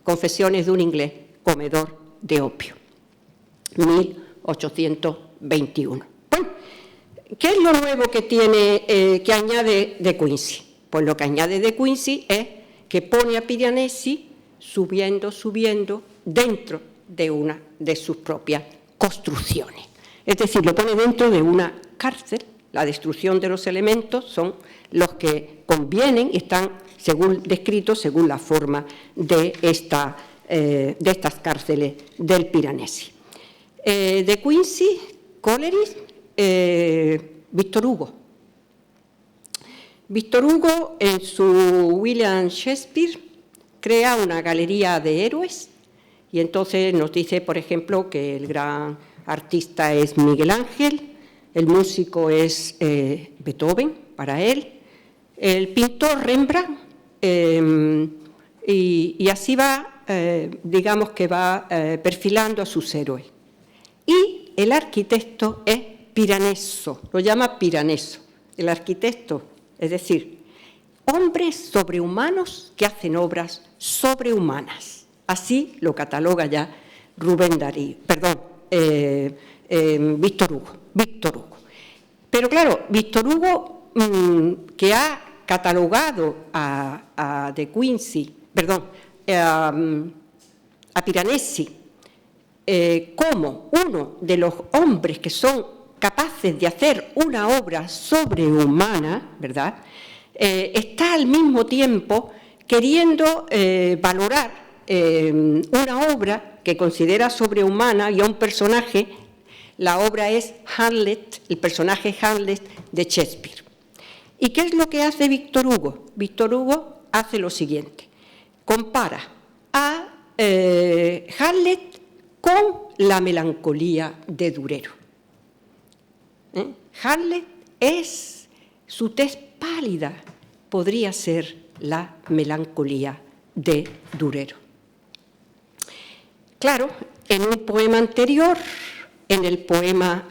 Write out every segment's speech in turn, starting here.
Confesiones de un inglés comedor de opio, 1821. Bueno, ¿qué es lo nuevo que añade De Quincey? Pues lo que añade De Quincey es que pone a Piranesi subiendo dentro de una de sus propias construcciones. Es decir, lo pone dentro de una cárcel. La destrucción de los elementos son los que convienen y están descritos según la forma de estas cárceles del Piranesi. De Quincey, Coleridge, Víctor Hugo. Víctor Hugo, en su William Shakespeare, crea una galería de héroes y entonces nos dice, por ejemplo, que el gran artista es Miguel Ángel, el músico es Beethoven, para él, el pintor Rembrandt, y así va, digamos que va perfilando a sus héroes. Y el arquitecto es Piranesi, lo llama Piranesi, el arquitecto, es decir, hombres sobrehumanos que hacen obras sobrehumanas. Así lo cataloga ya Víctor Hugo. Pero claro, Víctor Hugo, que ha catalogado a Piranesi como uno de los hombres que son capaces de hacer una obra sobrehumana, ¿verdad? Está al mismo tiempo queriendo valorar una obra que considera sobrehumana y a un personaje. La obra es Hamlet, el personaje Hamlet de Shakespeare. ¿Y qué es lo que hace Víctor Hugo? Víctor Hugo hace lo siguiente: compara a Hamlet con la melancolía de Durero. Hamlet su tez pálida podría ser la melancolía de Durero. Claro, en un poema anterior, en el poema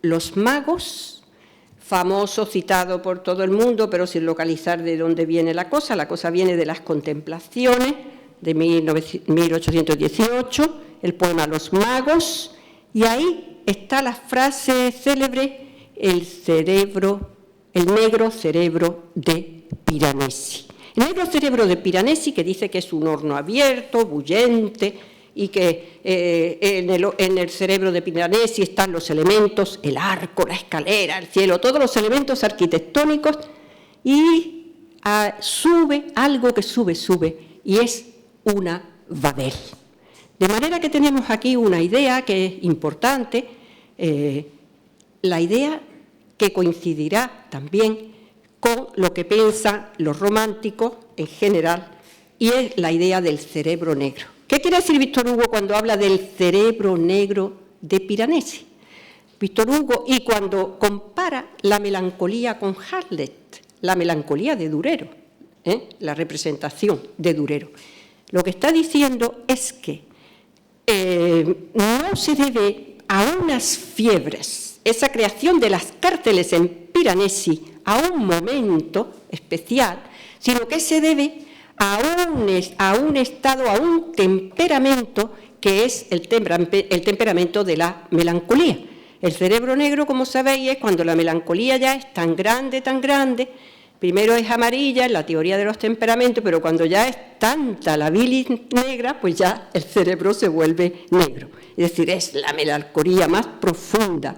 Los Magos, famoso, citado por todo el mundo, pero sin localizar de dónde viene la cosa viene de las Contemplaciones de 1818, el poema Los Magos, y ahí está la frase célebre, el negro cerebro de Piranesi. El negro cerebro de Piranesi, que dice que es un horno abierto, bullente, y que en el cerebro de Piranesi están los elementos, el arco, la escalera, el cielo, todos los elementos arquitectónicos, y sube algo que sube, y es una Babel. De manera que tenemos aquí una idea que es importante, la idea que coincidirá también con lo que piensan los románticos en general, y es la idea del cerebro negro. ¿Qué quiere decir Víctor Hugo cuando habla del cerebro negro de Piranesi? Víctor Hugo, y cuando compara la melancolía con Hamlet, la melancolía de Durero, la representación de Durero, lo que está diciendo es que no se debe a unas fiebres, esa creación de las cárceles en Piranesi, a un momento especial, sino que se debe a un estado, a un temperamento que es el temperamento de la melancolía. El cerebro negro, como sabéis, es cuando la melancolía ya es tan grande, primero es amarilla en la teoría de los temperamentos, pero cuando ya es tanta la bilis negra, pues ya el cerebro se vuelve negro. Es decir, es la melancolía más profunda,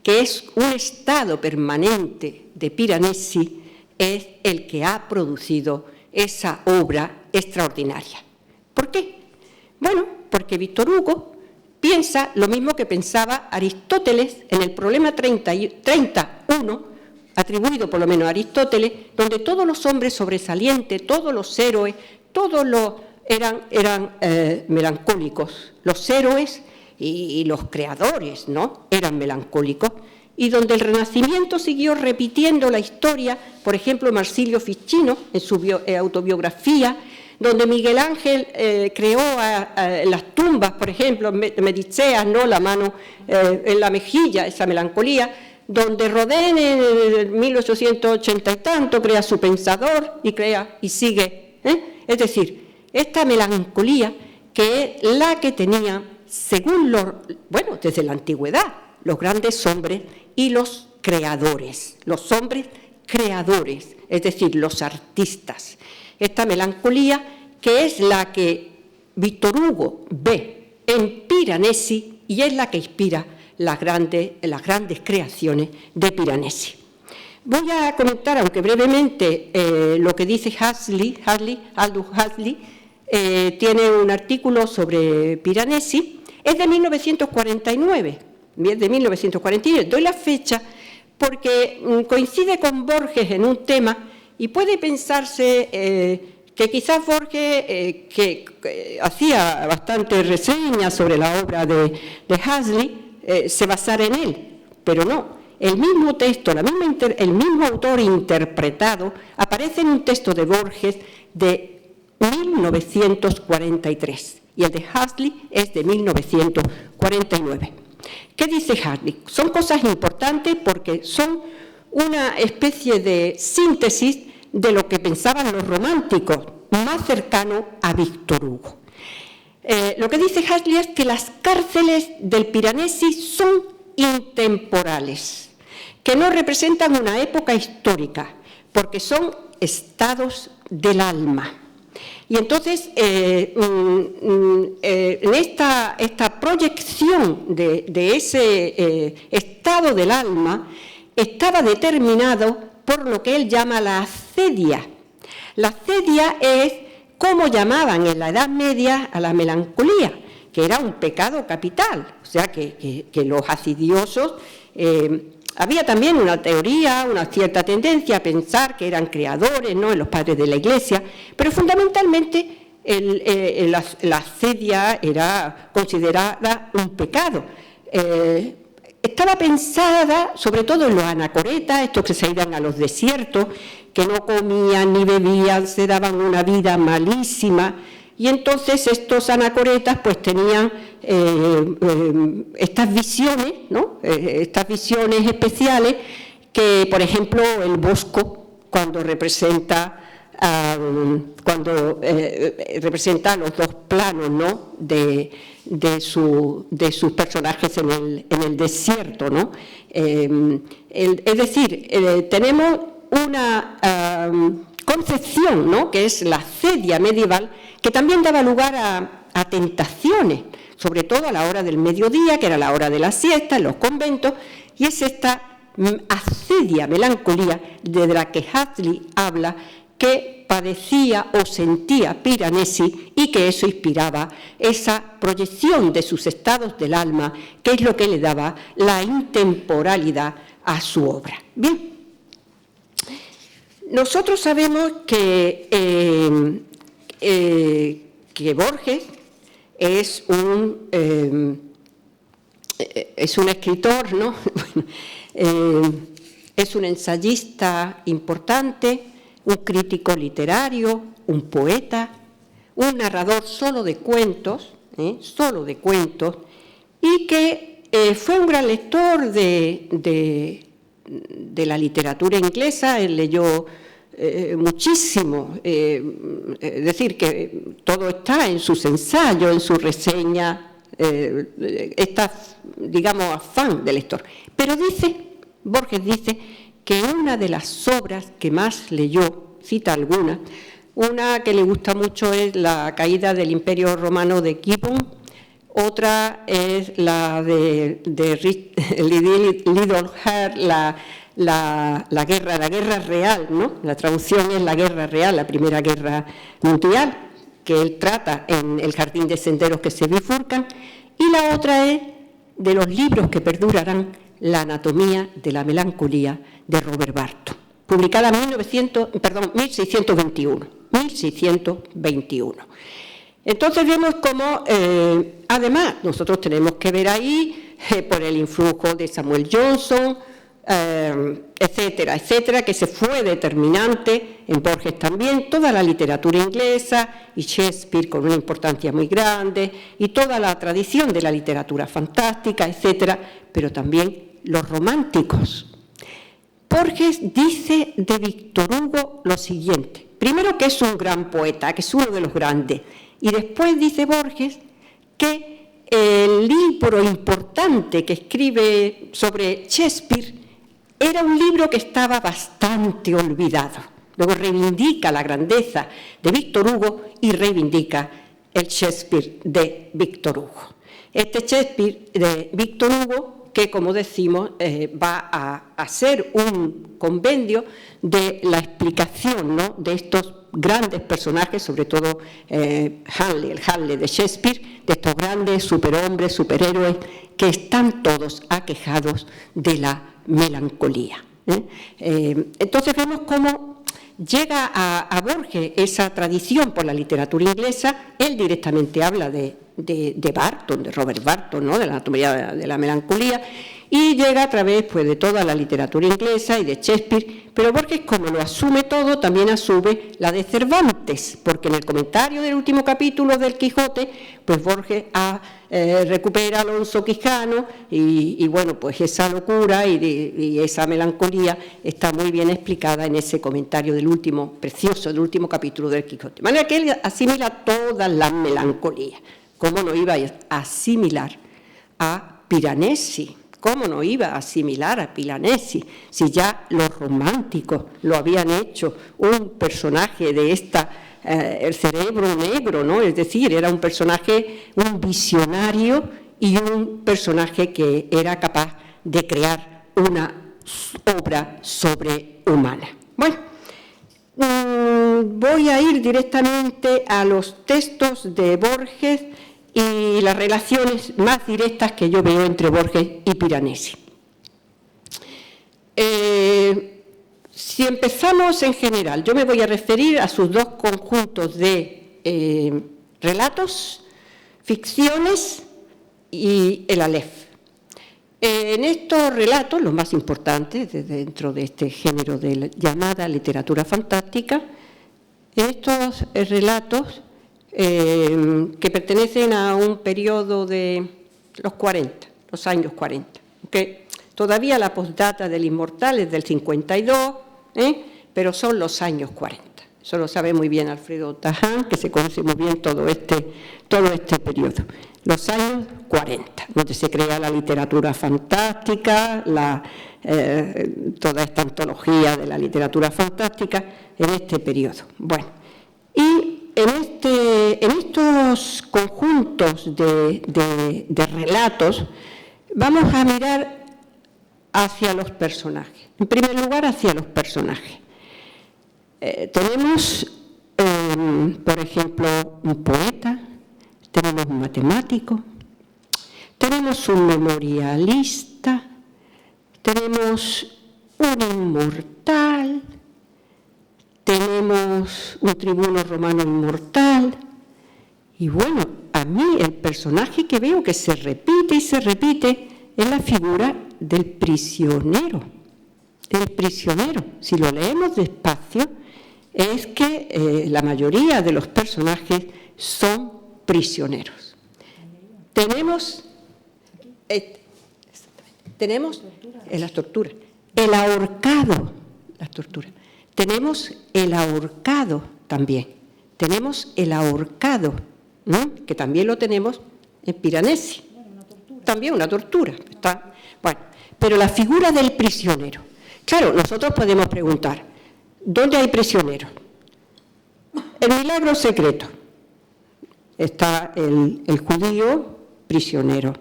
que es un estado permanente de Piranesi, es el que ha producido esa obra extraordinaria. ¿Por qué? Bueno, porque Víctor Hugo piensa lo mismo que pensaba Aristóteles en el problema 31, atribuido por lo menos a Aristóteles, donde todos los hombres sobresalientes, todos los héroes, eran melancólicos. Los héroes y los creadores, ¿no?, eran melancólicos, y donde el Renacimiento siguió repitiendo la historia, por ejemplo, Marsilio Ficino, en su autobiografía, donde Miguel Ángel creó las tumbas, por ejemplo, Mediceas, ¿no?, la mano en la mejilla, esa melancolía, donde Rodin en 1880 y tanto crea su Pensador y sigue. Es decir, esta melancolía que es la que tenían, según desde la antigüedad, los grandes hombres y los creadores, los hombres creadores, es decir, los artistas. Esta melancolía que es la que Víctor Hugo ve en Piranesi y es la que inspira las grandes creaciones de Piranesi. Voy a comentar, aunque brevemente, lo que dice Aldous Huxley, tiene un artículo sobre Piranesi, es de 1949, doy la fecha porque coincide con Borges en un tema y puede pensarse que quizás Borges, que hacía bastante reseñas sobre la obra de Huxley, se basara en él, pero no. El mismo texto, el mismo autor interpretado, aparece en un texto de Borges de 1943 y el de Huxley es de 1949. ¿Qué dice Huxley? Son cosas importantes porque son una especie de síntesis de lo que pensaban los románticos, más cercano a Víctor Hugo. Lo que dice Huxley es que las cárceles del Piranesi son intemporales, que no representan una época histórica, porque son estados del alma. Y entonces, en esta proyección de ese estado del alma, estaba determinado por lo que él llama la acedia. La acedia es como llamaban en la Edad Media a la melancolía, que era un pecado capital, o sea que los acidiosos... había también una teoría, una cierta tendencia a pensar que eran creadores, ¿no?, en los padres de la Iglesia, pero fundamentalmente la acedia era considerada un pecado. Estaba pensada sobre todo en los anacoretas, estos que se iban a los desiertos, que no comían ni bebían, se daban una vida malísima, y entonces estos anacoretas pues tenían estas visiones, ¿no?, estas visiones especiales que, por ejemplo, el Bosco, cuando representa los dos planos, ¿no?, de sus personajes en el desierto, ¿no? Es decir, tenemos una concepción, ¿no?, que es la acedia medieval, que también daba lugar a tentaciones, sobre todo a la hora del mediodía, que era la hora de la siesta en los conventos, y es esta acedia melancolía de la que Huxley habla, que padecía o sentía Piranesi y que eso inspiraba esa proyección de sus estados del alma, que es lo que le daba la intemporalidad a su obra. Bien, nosotros sabemos que Borges es un escritor, ¿no? Es un ensayista importante, un crítico literario, un poeta, un narrador solo de cuentos, y que fue un gran lector de la literatura inglesa. Él leyó muchísimo, es decir, que todo está en sus ensayos, en sus reseñas, está, digamos, afán de lector. Pero Borges dice que una de las obras que más leyó, cita alguna, una que le gusta mucho es La caída del Imperio Romano de Gibbon, otra es la de Little Heart, la guerra real, ¿no? La traducción es la guerra real, la Primera Guerra Mundial, que él trata en El jardín de senderos que se bifurcan, y la otra es de los libros que perdurarán, La anatomía de la melancolía, de Robert Barton, publicada en 1621. Entonces vemos cómo, además, nosotros tenemos que ver ahí, por el influjo de Samuel Johnson, etcétera, etcétera, que se fue determinante en Borges también, toda la literatura inglesa y Shakespeare con una importancia muy grande, y toda la tradición de la literatura fantástica, etcétera, pero también los románticos. Borges dice de Víctor Hugo lo siguiente: primero que es un gran poeta, que es uno de los grandes, y después dice Borges que el libro importante que escribe sobre Shakespeare era un libro que estaba bastante olvidado. Luego reivindica la grandeza de Víctor Hugo y reivindica el Shakespeare de Víctor Hugo. Este Shakespeare de Víctor Hugo, que como decimos va a ser un compendio de la explicación, ¿no?, de estos grandes personajes, sobre todo Hamlet, el Hamlet de Shakespeare, de estos grandes superhombres, superhéroes, que están todos aquejados de la melancolía. Entonces vemos cómo llega a Borges esa tradición por la literatura inglesa. Él directamente habla de Barton, de Robert Barton, ¿no?, de la anatomía de la melancolía, y llega a través, pues, de toda la literatura inglesa y de Shakespeare. Pero Borges, como lo asume todo, también asume la de Cervantes, porque en el comentario del último capítulo del Quijote, pues Borges recupera a Alonso Quijano y bueno, pues esa locura y esa melancolía está muy bien explicada en ese comentario del último, precioso, del último capítulo del Quijote. De manera que él asimila todas las melancolías. ¿Cómo no iba a asimilar a Piranesi? ¿Cómo no iba a asimilar a Piranesi si ya los románticos lo habían hecho un personaje de el cerebro negro, ¿no? Es decir, era un personaje, un visionario y un personaje que era capaz de crear una obra sobrehumana. Bueno, voy a ir directamente a los textos de Borges y las relaciones más directas que yo veo entre Borges y Piranesi. Si empezamos en general, yo me voy a referir a sus dos conjuntos de relatos, ficciones y el Aleph. En estos relatos, los más importantes dentro de este género de llamada literatura fantástica, en estos relatos que pertenecen a un periodo de los años 40, que todavía la postdata del Inmortal es del 52, pero son los años 40. Eso lo sabe muy bien Alfredo Taján, que se conoce muy bien todo este periodo. Los años 40, donde se crea la literatura fantástica, toda esta antología de la literatura fantástica en este periodo. Bueno, y en estos conjuntos de relatos vamos a mirar hacia los personajes. En primer lugar, hacia los personajes. Tenemos, por ejemplo, un poeta, tenemos un matemático, tenemos un memorialista, tenemos un inmortal, tenemos un tribuno romano inmortal, y bueno, a mí el personaje que veo que se repite y se repite es la figura del prisionero. El prisionero, si lo leemos despacio, es que la mayoría de los personajes son prisioneros. Tenemos las torturas, el ahorcado, las torturas. Tenemos el ahorcado también. Tenemos el ahorcado, ¿no?, que también lo tenemos en Piranesi. También una tortura. Bueno, pero la figura del prisionero. Claro, nosotros podemos preguntar, ¿dónde hay prisioneros? El milagro secreto. Está el judío prisionero.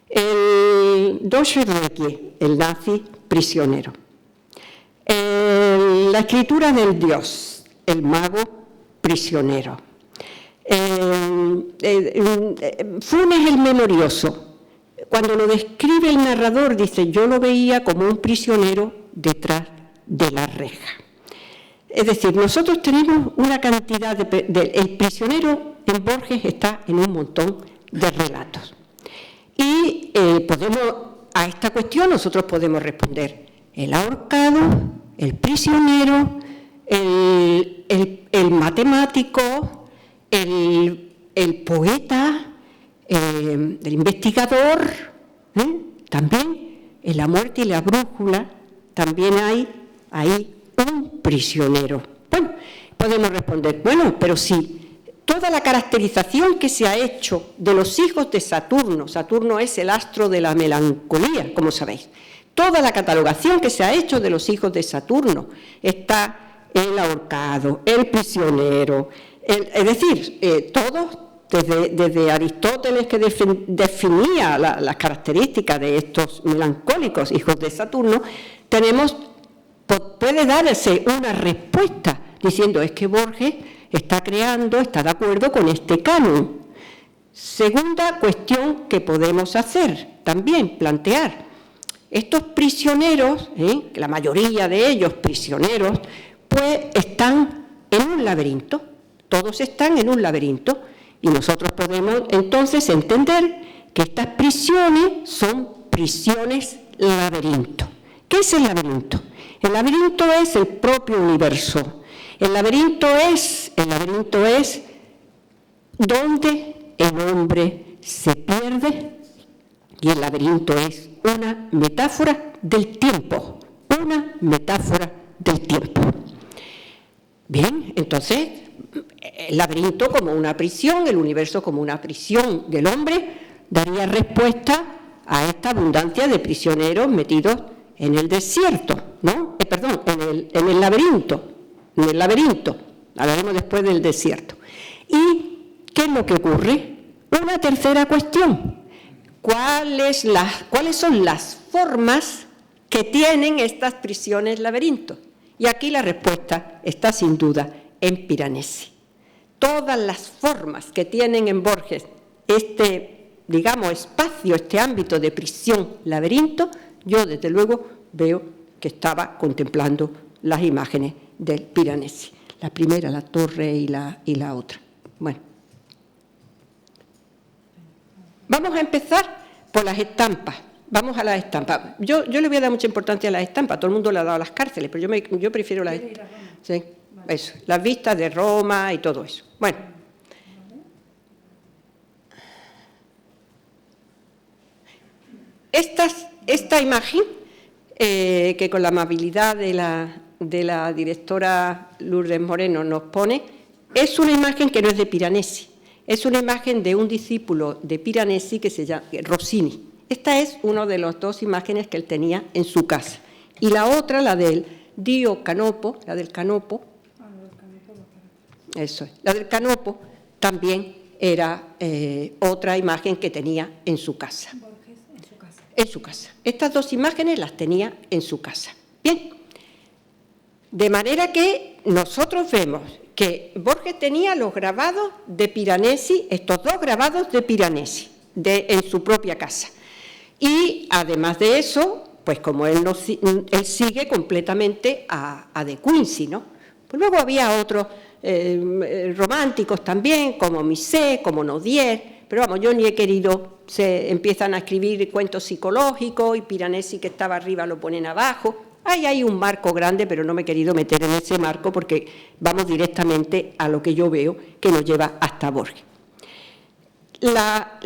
El Dostoyevski, el nazi prisionero. La escritura del Dios, el mago prisionero. Funes el memorioso, cuando lo describe el narrador, dice, yo lo veía como un prisionero detrás de la reja. Es decir, nosotros tenemos una cantidad el prisionero en Borges está en un montón de relatos. Y a esta cuestión nosotros podemos responder el ahorcado, el prisionero, el matemático, el poeta, el investigador, también en La muerte y la brújula también hay ahí un prisionero. Bueno, Podemos responder, bueno, pero sí, toda la caracterización que se ha hecho de los hijos de Saturno, Saturno es el astro de la melancolía, como sabéis, toda la catalogación que se ha hecho de los hijos de Saturno, está el ahorcado, el prisionero, es decir, todos, desde Aristóteles, que definía las características de estos melancólicos hijos de Saturno, puede darse una respuesta diciendo, es que Borges está de acuerdo con este canon. Segunda cuestión que podemos hacer, también plantear, estos prisioneros, que la mayoría de ellos prisioneros, pues están en un laberinto, todos están en un laberinto, y nosotros podemos entonces entender que estas prisiones son prisiones laberinto. ¿Qué es el laberinto? El laberinto es el propio universo. El laberinto es donde el hombre se pierde, y el laberinto es una metáfora del tiempo, una metáfora del tiempo. Bien, entonces, el laberinto como una prisión, el universo como una prisión del hombre, daría respuesta a esta abundancia de prisioneros metidos en el desierto, ¿no? En el laberinto, hablaremos después del desierto. ¿Y qué es lo que ocurre? Una tercera cuestión, ¿cuáles son las formas que tienen estas prisiones laberintos? Y aquí la respuesta está sin duda en Piranesi. Todas las formas que tienen en Borges este, digamos, espacio, este ámbito de prisión laberinto, yo desde luego veo que estaba contemplando las imágenes del Piranesi. La primera, la torre, y la otra. Bueno. Vamos a empezar por las estampas. Vamos a las estampas. Yo le voy a dar mucha importancia a las estampas. Todo el mundo le ha dado a las cárceles, pero yo prefiero las estampas. Sí, eso, las vistas de Roma y todo eso. Bueno. Esta imagen, que con la amabilidad de la directora Lourdes Moreno nos pone, es una imagen que no es de Piranesi, es una imagen de un discípulo de Piranesi que se llama Rossini. Esta es una de las dos imágenes que él tenía en su casa. Y la otra, la del Dio Canopo, la del Canopo, eso es, la del Canopo también era otra imagen que tenía en su casa. En su casa. Estas dos imágenes las tenía en su casa. Bien, de manera que nosotros vemos que Borges tenía los grabados de Piranesi, estos dos grabados de Piranesi, en su propia casa. Y además de eso, pues como él sigue completamente a De Quincey, ¿no? Pues luego había otros románticos también, como Misset, como Nodier, pero vamos, yo ni he querido, se empiezan a escribir cuentos psicológicos y Piranesi, que estaba arriba, lo ponen abajo. Ahí hay un marco grande, pero no me he querido meter en ese marco porque vamos directamente a lo que yo veo que nos lleva hasta Borges. La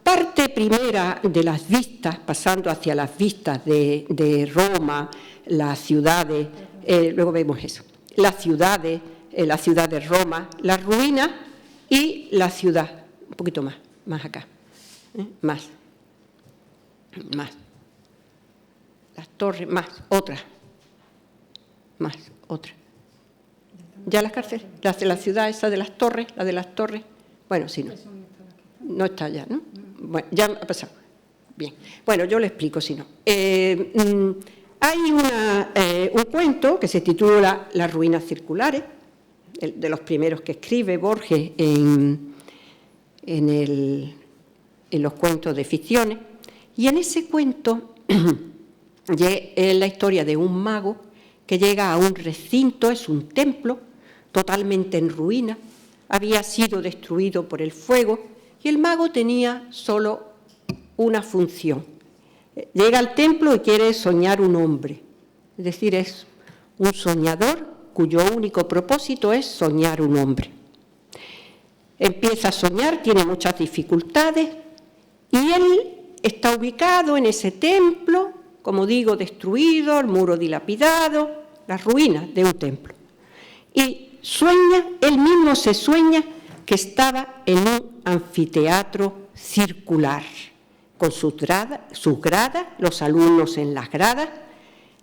parte primera de las vistas, pasando hacia las vistas de Roma, las ciudades, luego vemos eso, las ciudades, la ciudad de Roma, las ruinas y la ciudad, un poquito más acá, más, las torres, más, otra, ya las cárceles, las de la ciudad, esa de las torres, la de las torres, bueno, sí, no está ya, ¿no? Bueno, ya ha pasado. Bien. Bueno, yo le explico si no. Hay un cuento que se titula Las ruinas circulares, de los primeros que escribe Borges en los cuentos de ficciones, y en ese cuento es la historia de un mago que llega a un recinto, es un templo totalmente en ruina, había sido destruido por el fuego, y el mago tenía solo una función. Llega al templo y quiere soñar un hombre. Es decir, es un soñador cuyo único propósito es soñar un hombre. Empieza a soñar, tiene muchas dificultades, y él está ubicado en ese templo, como digo, destruido, el muro dilapidado, las ruinas de un templo. Y él mismo se sueña que estaba en un anfiteatro circular, con sus gradas, los alumnos en las gradas.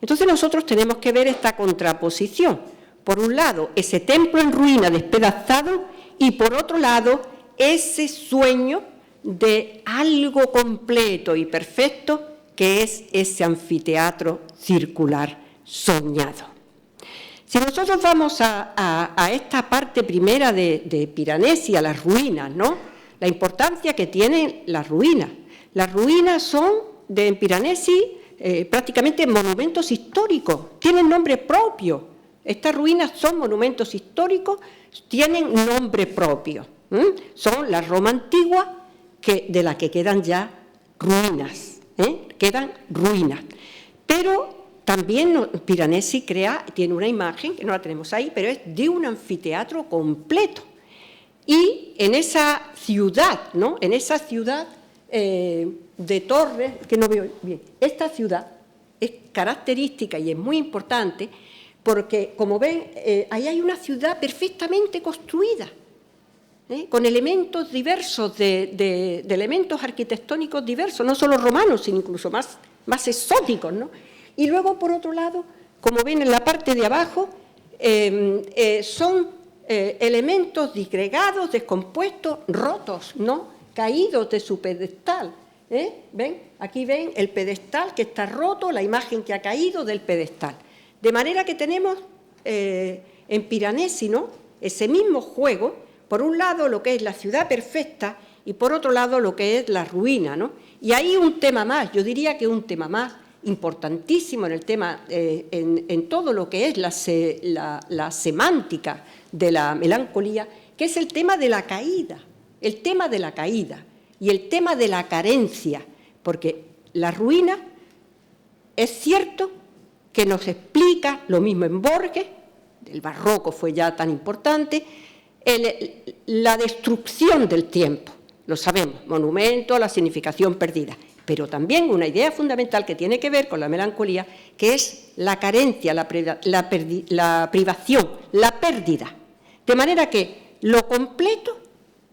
Entonces nosotros tenemos que ver esta contraposición. Por un lado, ese templo en ruina despedazado, y por otro lado, ese sueño de algo completo y perfecto que es ese anfiteatro circular soñado. Si nosotros vamos a esta parte primera de Piranesi, a las ruinas, ¿no? La importancia que tienen las ruinas. Las ruinas son, de Piranesi, prácticamente monumentos históricos, tienen nombre propio. Estas ruinas son monumentos históricos, tienen nombre propio. Son la Roma antigua, de la que quedan ya ruinas, quedan ruinas. Pero también Piranesi tiene una imagen, que no la tenemos ahí, pero es de un anfiteatro completo. Y en esa ciudad, ¿no? En esa ciudad de torres, que no veo bien, esta ciudad es característica y es muy importante porque, como ven, ahí hay una ciudad perfectamente construida, con elementos diversos, de elementos arquitectónicos diversos, no solo romanos, sino incluso más exóticos, ¿no? Y luego, por otro lado, como ven en la parte de abajo, son elementos disgregados, descompuestos, rotos, ¿no? Caídos de su pedestal. ¿Ven? Aquí ven el pedestal que está roto, la imagen que ha caído del pedestal. De manera que tenemos en Piranesi, ¿no? Ese mismo juego, por un lado lo que es la ciudad perfecta y por otro lado lo que es la ruina, ¿no? Y ahí un tema más, yo diría que un tema más importantísimo en el tema, en todo lo que es la semántica de la melancolía, que es el tema de la caída, y el tema de la carencia, porque la ruina es cierto que nos explica, lo mismo en Borges, el barroco fue ya tan importante, la destrucción del tiempo, lo sabemos, monumento, la significación perdida, pero también una idea fundamental que tiene que ver con la melancolía, que es la carencia, la privación, la pérdida. De manera que lo completo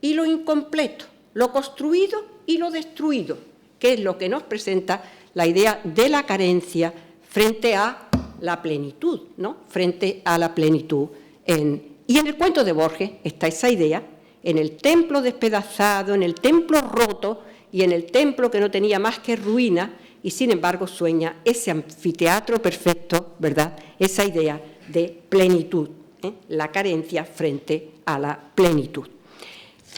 y lo incompleto, lo construido y lo destruido, que es lo que nos presenta la idea de la carencia frente a la plenitud, ¿no? Frente a la plenitud. Y en el cuento de Borges está esa idea, en el templo despedazado, en el templo roto y en el templo que no tenía más que ruina, y sin embargo sueña ese anfiteatro perfecto, ¿verdad? Esa idea de plenitud, la carencia frente a la plenitud.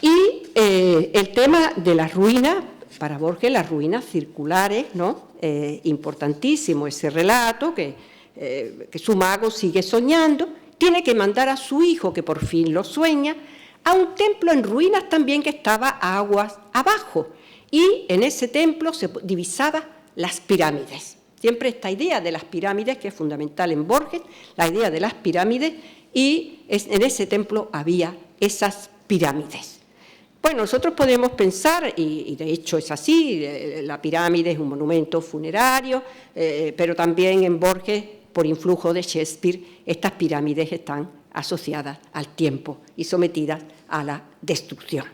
Y el tema de las ruinas, para Borges las ruinas circulares, ¿no? Importantísimo ese relato que su mago sigue soñando, tiene que mandar a su hijo, que por fin lo sueña, a un templo en ruinas también que estaba aguas abajo, y en ese templo se divisaban las pirámides. Siempre esta idea de las pirámides, que es fundamental en Borges, la idea de las pirámides, y en ese templo había esas pirámides. Bueno, nosotros podemos pensar, y de hecho es así, la pirámide es un monumento funerario, pero también en Borges, por influjo de Shakespeare, estas pirámides están asociadas al tiempo y sometidas a la destrucción.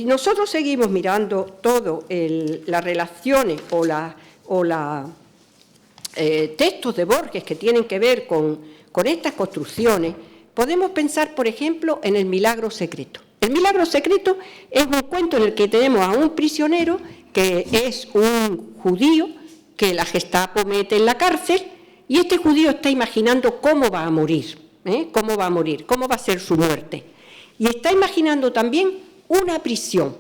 Nosotros seguimos mirando todo las relaciones o textos de Borges que tienen que ver con estas construcciones. Podemos pensar, por ejemplo, en el milagro secreto. El milagro secreto es un cuento en el que tenemos a un prisionero que es un judío que la Gestapo mete en la cárcel, y este judío está imaginando cómo va a morir, cómo va a ser su muerte. Y está imaginando también una prisión.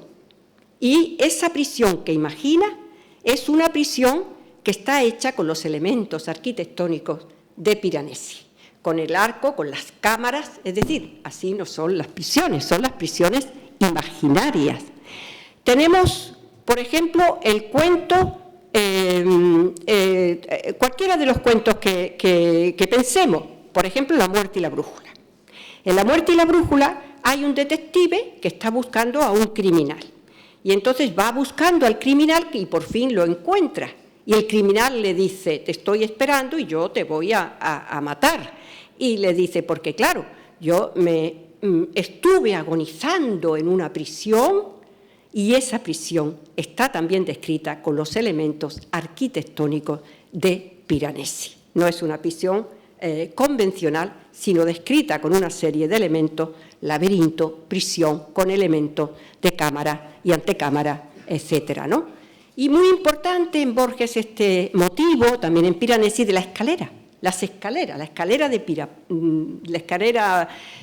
Y esa prisión que imagina es una prisión que está hecha con los elementos arquitectónicos de Piranesi, con el arco, con las cámaras, es decir, así no son las prisiones, son las prisiones imaginarias. Tenemos, por ejemplo, el cuento, cualquiera de los cuentos que pensemos, por ejemplo, La muerte y la brújula. En La muerte y la brújula hay un detective que está buscando a un criminal, y entonces va buscando al criminal y por fin lo encuentra, y el criminal le dice: te estoy esperando y yo te voy a matar. y le dice, porque claro, yo me estuve agonizando en una prisión y esa prisión está también descrita con los elementos arquitectónicos de Piranesi. No es una prisión convencional, sino descrita con una serie de elementos, laberinto, prisión, con elementos de cámara y antecámara, etcétera, ¿no? Y muy importante en Borges este motivo, también en Piranesi, de la escalera. Las escaleras, la escalera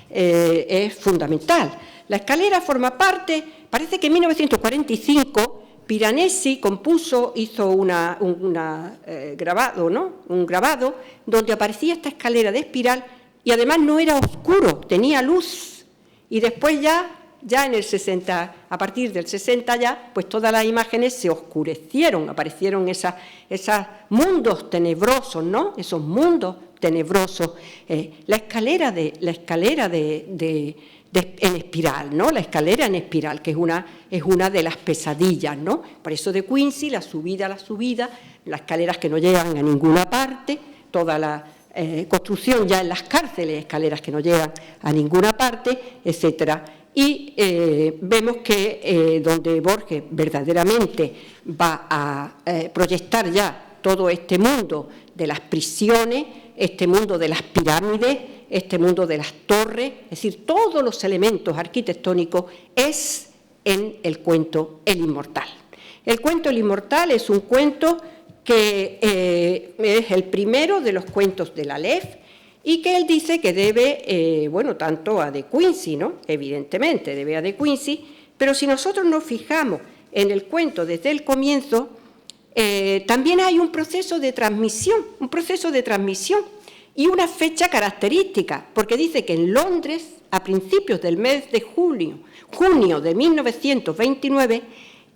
es fundamental. La escalera forma parte, parece que en 1945 Piranesi hizo un grabado donde aparecía esta escalera de espiral y además no era oscuro, tenía luz. Y después ya en el 60, a partir del 60 ya, pues todas las imágenes se oscurecieron, aparecieron esos mundos tenebrosos, ¿no? Esos mundos tenebrosos. La escalera en espiral, ¿no? La escalera en espiral, que es una de las pesadillas, ¿no? Por eso de Quincy, la subida, las escaleras que no llegan a ninguna parte, toda la construcción ya en las cárceles, escaleras que no llegan a ninguna parte, etcétera. Y vemos que donde Borges verdaderamente va a proyectar ya todo este mundo de las prisiones, este mundo de las pirámides, este mundo de las torres, es decir, todos los elementos arquitectónicos es en el cuento El Inmortal. El cuento El Inmortal es un cuento que es el primero de los cuentos de la Aleph y que él dice que debe, tanto a De Quincey, ¿no? Evidentemente debe a De Quincey, pero si nosotros nos fijamos en el cuento desde el comienzo, también hay un proceso de transmisión y una fecha característica, porque dice que en Londres, a principios del mes de junio de 1929,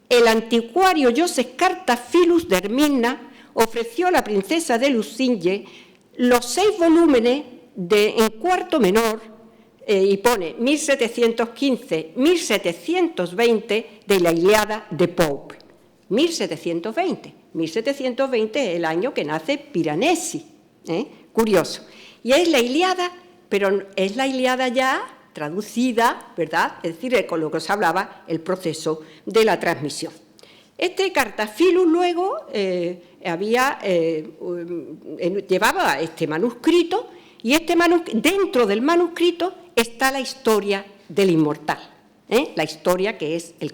el anticuario Joseph Cartaphilus de Esmirna ofreció a la princesa de Lusignan los 6 volúmenes en cuarto menor, y pone 1715-1720 de la Ilíada de Pope. 1720 es el año que nace Piranesi, curioso. Y es la Ilíada, pero es la Ilíada ya traducida, ¿verdad? Es decir, con lo que os hablaba, el proceso de la transmisión. Este Cartaphilus luego llevaba este manuscrito y dentro del manuscrito está la historia del inmortal, la historia que es el